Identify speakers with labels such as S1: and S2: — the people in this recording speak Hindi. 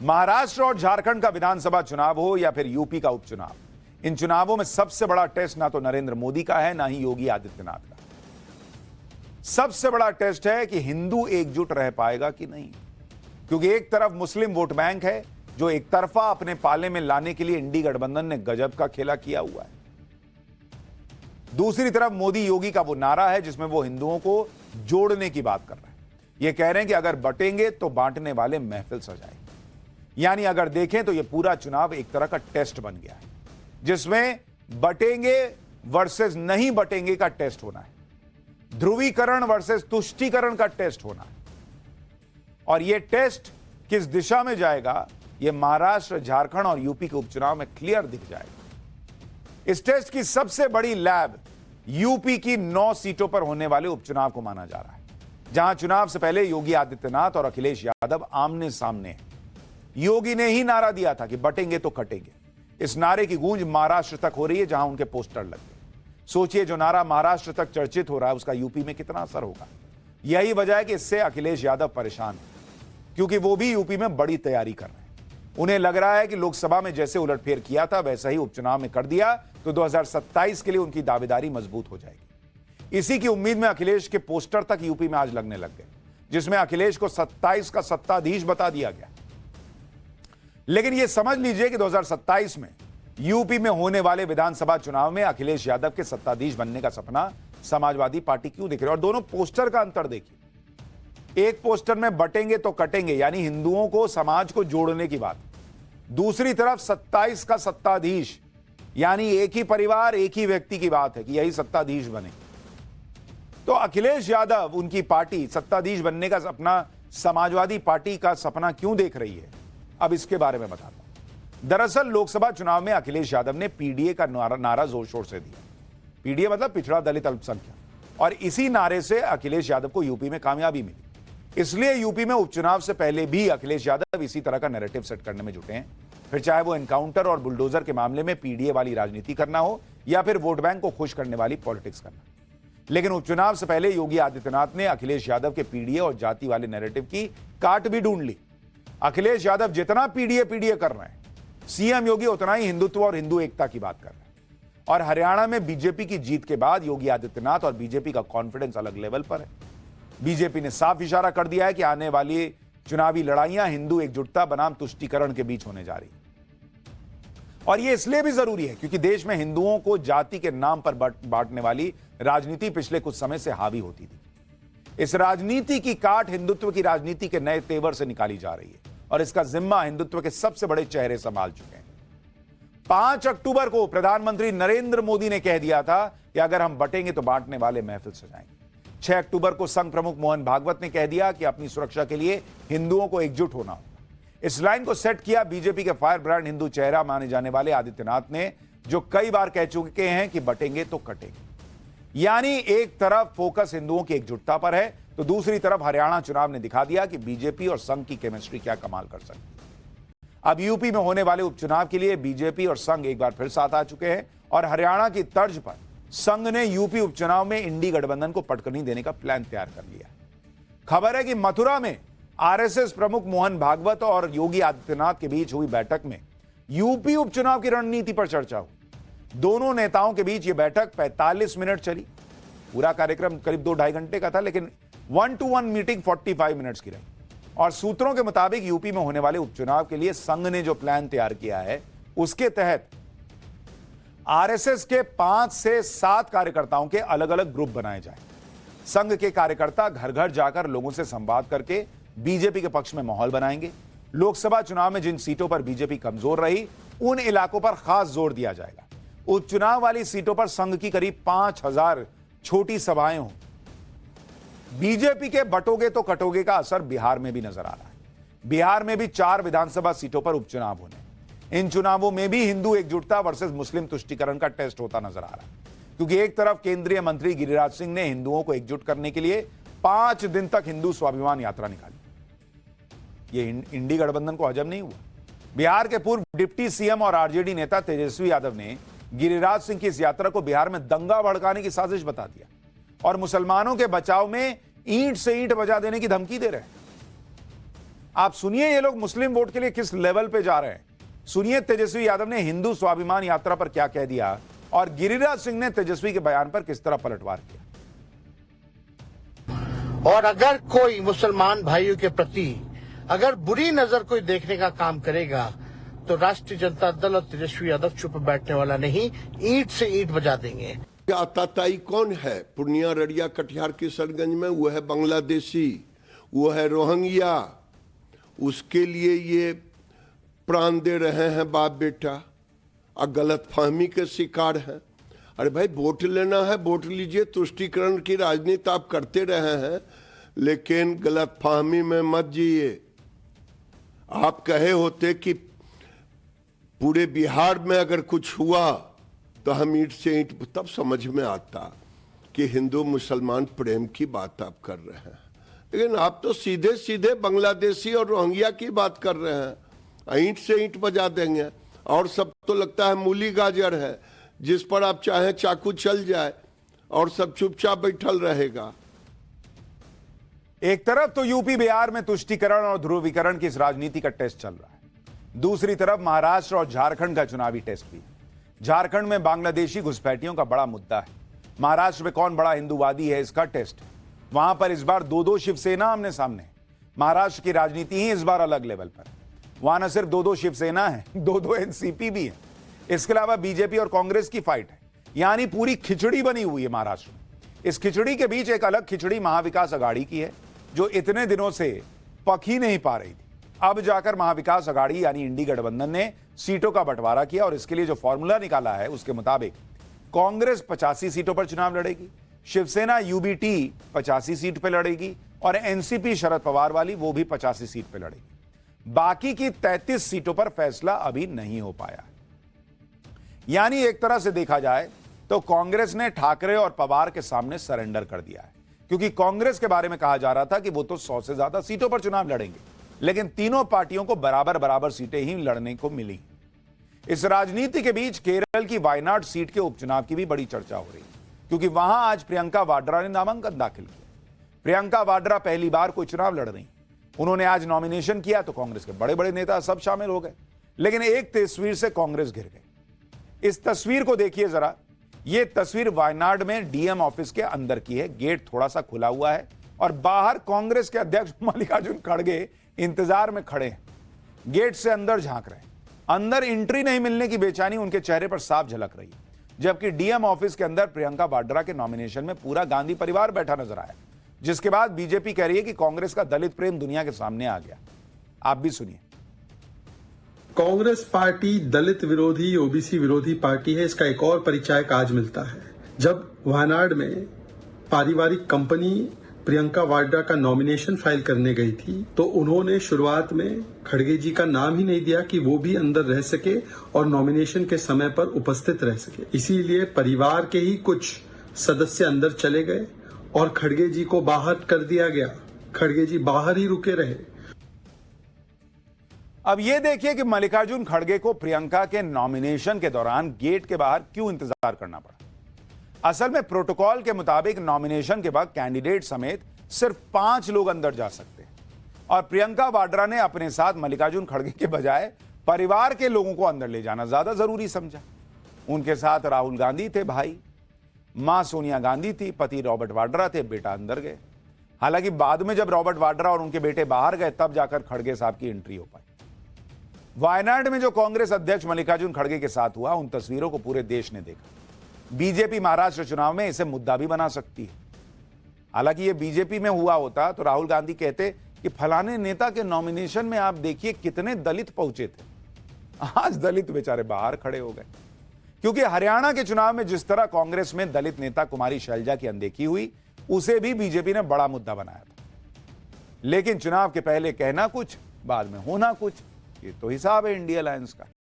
S1: महाराष्ट्र और झारखंड का विधानसभा चुनाव हो या फिर यूपी का उपचुनाव, इन चुनावों में सबसे बड़ा टेस्ट ना तो नरेंद्र मोदी का है ना ही योगी आदित्यनाथ का। सबसे बड़ा टेस्ट है कि हिंदू एकजुट रह पाएगा कि नहीं, क्योंकि एक तरफ मुस्लिम वोट बैंक है जो एक तरफा अपने पाले में लाने के लिए इंडी गठबंधन ने गजब का खेला किया हुआ है। दूसरी तरफ मोदी योगी का वो नारा है जिसमें वो हिंदुओं को जोड़ने की बात कर रहे हैं। ये कह रहे हैं कि अगर बटेंगे तो बांटने वाले महफिल सजाएंगे। यानी अगर देखें तो ये पूरा चुनाव एक तरह का टेस्ट बन गया है, जिसमें बटेंगे वर्सेस नहीं बटेंगे का टेस्ट होना है, ध्रुवीकरण वर्सेस तुष्टीकरण का टेस्ट होना है। और यह टेस्ट किस दिशा में जाएगा, यह महाराष्ट्र, झारखंड और यूपी के उपचुनाव में क्लियर दिख जाएगा। इस टेस्ट की सबसे बड़ी लैब यूपी की 9 सीटों पर होने वाले उपचुनाव को माना जा रहा है, जहां चुनाव से पहले योगी आदित्यनाथ और अखिलेश यादव आमने सामने हैं। योगी ने ही नारा दिया था कि बटेंगे तो कटेंगे। इस नारे की गूंज महाराष्ट्र तक हो रही है, जहां उनके पोस्टर लग गए। सोचिए, जो नारा महाराष्ट्र तक चर्चित हो रहा है उसका यूपी में कितना असर होगा। यही वजह है कि इससे अखिलेश यादव परेशान है, क्योंकि वो भी यूपी में बड़ी तैयारी कर रहे हैं। उन्हें लग रहा है कि लोकसभा में जैसे उलटफेर किया था वैसा ही उपचुनाव में कर दिया तो 2027 के लिए उनकी दावेदारी मजबूत हो जाएगी। इसी की उम्मीद में अखिलेश के पोस्टर तक यूपी में आज लगने लग गए, जिसमें अखिलेश को 27 का सत्ताधीश बता दिया गया। लेकिन यह समझ लीजिए कि 2027 में यूपी में होने वाले विधानसभा चुनाव में अखिलेश यादव के सत्ताधीश बनने का सपना समाजवादी पार्टी क्यों दिख रही है। और दोनों पोस्टर का अंतर देखिए, एक पोस्टर में बटेंगे तो कटेंगे यानी हिंदुओं को, समाज को जोड़ने की बात, दूसरी तरफ 27 का सत्ताधीश यानी एक ही परिवार, एक ही व्यक्ति की बात है कि यही सत्ताधीश बने। तो अखिलेश यादव, उनकी पार्टी सत्ताधीश बनने का सपना समाजवादी पार्टी का सपना क्यों देख रही है, अब इसके बारे में बताता हूं। दरअसल लोकसभा चुनाव में अखिलेश यादव ने पीडीए का नारा जोर शोर से दिया। पीडीए मतलब पिछड़ा दलित अल्पसंख्यक, और इसी नारे से अखिलेश यादव को यूपी में कामयाबी मिली। इसलिए यूपी में उपचुनाव से पहले भी अखिलेश यादव इसी तरह का नैरेटिव सेट करने में जुटे हैं, फिर चाहे वो एनकाउंटर और बुलडोजर के मामले में पीडीए वाली राजनीति करना हो या फिर वोट बैंक को खुश करने वाली पॉलिटिक्स करना। लेकिन उपचुनाव से पहले योगी आदित्यनाथ ने अखिलेश यादव के पीडीए और जाति वाले नैरेटिव की काट भी ढूंढ ली। अखिलेश यादव जितना पीडीए कर रहे हैं, सीएम योगी उतना ही हिंदुत्व और हिंदू एकता की बात कर रहे हैं। और हरियाणा में बीजेपी की जीत के बाद योगी आदित्यनाथ और बीजेपी का कॉन्फिडेंस अलग लेवल पर है। बीजेपी ने साफ इशारा कर दिया है कि आने वाली चुनावी लड़ाइयां हिंदू एकजुटता बनाम तुष्टीकरण के बीच होने जा रही है। और यह इसलिए भी जरूरी है क्योंकि देश में हिंदुओं को जाति के नाम पर बांटने वाली राजनीति पिछले कुछ समय से हावी होती थी। इस राजनीति की काट हिंदुत्व की राजनीति के नए तेवर से निकाली जा रही है और इसका जिम्मा हिंदुत्व के सबसे बड़े चेहरे संभाल चुके हैं। 5 अक्टूबर को प्रधानमंत्री नरेंद्र मोदी ने कह दिया था कि अगर हम बटेंगे तो बांटने वाले महफिल सजाएंगे। 6 अक्टूबर को संघ प्रमुख मोहन भागवत ने कह दिया कि अपनी सुरक्षा के लिए हिंदुओं को एकजुट होना होगा। इस लाइन को सेट किया बीजेपी के फायर ब्रांड हिंदू चेहरा माने जाने वाले आदित्यनाथ ने, जो कई बार कह चुके हैं कि बटेंगे तो कटेंगे। यानी एक तरफ फोकस हिंदुओं की एकजुटता पर है तो दूसरी तरफ हरियाणा चुनाव ने दिखा दिया कि बीजेपी और संघ की केमिस्ट्री क्या कमाल कर सकती है। अब यूपी में होने वाले उपचुनाव के लिए बीजेपी और संघ एक बार फिर साथ आ चुके हैं और हरियाणा की तर्ज पर संघ ने यूपी उपचुनाव में इंडी गठबंधन को पटकनी देने का प्लान तैयार कर लिया। खबर है कि मथुरा में आरएसएस प्रमुख मोहन भागवत और योगी आदित्यनाथ के बीच हुई बैठक में यूपी उपचुनाव की रणनीति पर चर्चा हुई। दोनों नेताओं के बीच यह बैठक 45 मिनट चली। पूरा कार्यक्रम करीब 2-2.5 घंटे का था, लेकिन 1-to-1 मीटिंग 45 मिनट्स की रही। और सूत्रों के मुताबिक यूपी में होने वाले उपचुनाव के लिए संघ ने जो प्लान तैयार किया है उसके तहत आरएसएस के 5 से 7 कार्यकर्ताओं के अलग अलग ग्रुप बनाए जाए। संघ के कार्यकर्ता घर घर जाकर लोगों से संवाद करके बीजेपी के पक्ष में माहौल बनाएंगे। लोकसभा चुनाव में जिन सीटों पर बीजेपी कमजोर रही उन इलाकों पर खास जोर दिया जाएगा। उपचुनाव वाली सीटों पर संघ की करीब 5000 छोटी सभाएं हों। बीजेपी के बटोगे तो कटोगे का असर बिहार में भी नजर आ रहा है। बिहार में भी 4 विधानसभा सीटों पर उपचुनाव होने। इन चुनावों में भी हिंदू एकजुटता वर्सेस मुस्लिम तुष्टीकरण का टेस्ट होता नजर आ रहा है, क्योंकि एक तरफ केंद्रीय मंत्री गिरिराज सिंह ने हिंदुओं को एकजुट करने के लिए 5 दिन तक हिंदू स्वाभिमान यात्रा निकाली। यह इंडी गठबंधन को हजम नहीं हुआ। बिहार के पूर्व डिप्टी सीएम और आरजेडी नेता तेजस्वी यादव ने गिरिराज सिंह की इस यात्रा को बिहार में दंगा भड़काने की साजिश बता दिया और मुसलमानों के बचाव में ईंट से ईंट बजा देने की धमकी दे रहे हैं। आप सुनिए ये लोग मुस्लिम वोट के लिए किस लेवल पे जा रहे हैं। सुनिए तेजस्वी यादव ने हिंदू स्वाभिमान यात्रा पर क्या कह दिया और गिरिराज सिंह ने तेजस्वी के बयान पर किस तरह पलटवार किया।
S2: और अगर कोई मुसलमान भाइयों के प्रति अगर बुरी नजर कोई देखने का काम करेगा तो राष्ट्रीय जनता दल और तेजस्वी यादव चुप बैठने वाला नहीं, ईंट से ईंट बजा देंगे।
S3: आताताई कौन है? पूर्णिया, रड़िया, कटिहार, किशनगंज में वो है बांग्लादेशी, वो है रोहिंग्या। उसके लिए ये प्राण दे रहे हैं बाप बेटा और गलत फहमी के शिकार हैं। अरे भाई वोट लेना है, वोट लीजिए, तुष्टीकरण की राजनीति आप करते रहे हैं, लेकिन गलत फहमी में मत जिए। आप कहे होते कि पूरे बिहार में अगर कुछ हुआ तो हम ईंट से ईंट, तब समझ में आता कि हिंदू मुसलमान प्रेम की बात आप कर रहे हैं। लेकिन आप तो सीधे सीधे बांग्लादेशी और रोहिंग्या की बात कर रहे हैं, ईंट से ईंट बजा देंगे। और सब तो लगता है मूली गाजर है जिस पर आप चाहें चाकू चल जाए और सब चुपचाप बैठल रहेगा।
S1: एक तरफ तो यूपी बिहार में तुष्टीकरण और ध्रुवीकरण की इस राजनीति का टेस्ट चल रहा है, दूसरी तरफ महाराष्ट्र और झारखंड का चुनावी टेस्ट भी। झारखंड में बांग्लादेशी घुसपैठियों का बड़ा मुद्दा है, महाराष्ट्र में कौन बड़ा हिंदूवादी है इसका टेस्ट है। वहां पर इस बार दो शिवसेना आमने सामने। महाराष्ट्र की राजनीति ही इस बार अलग लेवल पर है। वहां न सिर्फ दो शिवसेना है, दो एनसीपी भी है। इसके अलावा बीजेपी और कांग्रेस की फाइट है, यानी पूरी खिचड़ी बनी हुई है महाराष्ट्र में। इस खिचड़ी के बीच एक अलग खिचड़ी महाविकास अघाड़ी की है, जो इतने दिनों से पक ही नहीं पा रही थी। अब जाकर महाविकास अघाड़ी यानी इंडी गठबंधन ने सीटों का बंटवारा किया और इसके लिए जो फॉर्मूला निकाला है उसके मुताबिक कांग्रेस 85 सीटों पर चुनाव लड़ेगी, शिवसेना यूबीटी 85 सीट पर लड़ेगी और एनसीपी शरद पवार वाली वो भी 85 सीट पर लड़ेगी। बाकी की 33 सीटों पर फैसला अभी नहीं हो पाया। यानी एक तरह से देखा जाए तो कांग्रेस ने ठाकरे और पवार के सामने सरेंडर कर दिया है, क्योंकि कांग्रेस के बारे में कहा जा रहा था कि वो तो 100 से ज्यादा सीटों पर चुनाव लड़ेंगे, लेकिन तीनों पार्टियों को बराबर बराबर सीटें ही लड़ने को मिली। इस राजनीति के बीच केरल की वायनाड सीट के उपचुनाव की भी बड़ी चर्चा हो रही है, क्योंकि वहां आज प्रियंका वाड्रा ने नामांकन दाखिल किया। प्रियंका वाड्रा पहली बार कोई चुनाव लड़ रही। उन्होंने आज नॉमिनेशन किया तो कांग्रेस के बड़े बड़े नेता सब शामिल हो गए, लेकिन एक तस्वीर से कांग्रेस घिर गई। इस तस्वीर को देखिए जरा। यह तस्वीर वायनाड में डीएम ऑफिस के अंदर की है। गेट थोड़ा सा खुला हुआ है और बाहर कांग्रेस के अध्यक्ष मल्लिकार्जुन खड़गे इंतजार में खड़े हैं, गेट से अंदर झांक रहे हैं। अंदर एंट्री नहीं मिलने की बेचैनी उनके चेहरे पर साफ झलक रही है, जबकि डीएम ऑफिस के अंदर प्रियंका वाड्रा के नॉमिनेशन में पूरा गांधी परिवार बैठा नजर आया, जिसके बाद बीजेपी कह रही है कि कांग्रेस का दलित प्रेम दुनिया के सामने आ गया। आप भी सुनिए।
S4: कांग्रेस पार्टी दलित विरोधी, ओबीसी विरोधी पार्टी है, इसका एक और परिचय आज मिलता है। जब वायनाड में पारिवारिक कंपनी प्रियंका वाड्रा का नॉमिनेशन फाइल करने गई थी तो उन्होंने शुरुआत में खड़गे जी का नाम ही नहीं दिया कि वो भी अंदर रह सके और नॉमिनेशन के समय पर उपस्थित रह सके। इसीलिए परिवार के ही कुछ सदस्य अंदर चले गए और खड़गे जी को बाहर कर दिया गया। खड़गे जी बाहर ही रुके रहे।
S1: अब यह देखिए कि मल्लिकार्जुन खड़गे को प्रियंका के नॉमिनेशन के दौरान गेट के बाहर क्यों इंतजार करना पड़ा। असल में प्रोटोकॉल के मुताबिक नॉमिनेशन के बाद कैंडिडेट समेत सिर्फ 5 लोग अंदर जा सकते हैं और प्रियंका वाड्रा ने अपने साथ मल्लिकार्जुन खड़गे के बजाय परिवार के लोगों को अंदर ले जाना ज्यादा जरूरी समझा। उनके साथ राहुल गांधी थे भाई, मां सोनिया गांधी थी, पति रॉबर्ट वाड्रा थे, बेटा अंदर गए। हालांकि बाद में जब रॉबर्ट वाड्रा और उनके बेटे बाहर गए तब जाकर खड़गे साहब की एंट्री हो पाई। वायनाड में जो कांग्रेस अध्यक्ष मल्लिकार्जुन खड़गे के साथ हुआ, उन तस्वीरों को पूरे देश ने देखा। बीजेपी महाराष्ट्र चुनाव में इसे मुद्दा भी बना सकती है। हालांकि ये बीजेपी में हुआ होता तो राहुल गांधी कहते कि फलाने नेता के नॉमिनेशन में आप देखिए कितने दलित पहुंचे थे। आज दलित बेचारे बाहर खड़े हो गए, क्योंकि हरियाणा के चुनाव में जिस तरह कांग्रेस में दलित नेता कुमारी शैलजा की अनदेखी हुई, उसे भी बीजेपी ने बड़ा मुद्दा बनाया था। लेकिन चुनाव के पहले कहना कुछ, बाद में होना कुछ, ये तो हिसाब है इंडिया अलायंस का।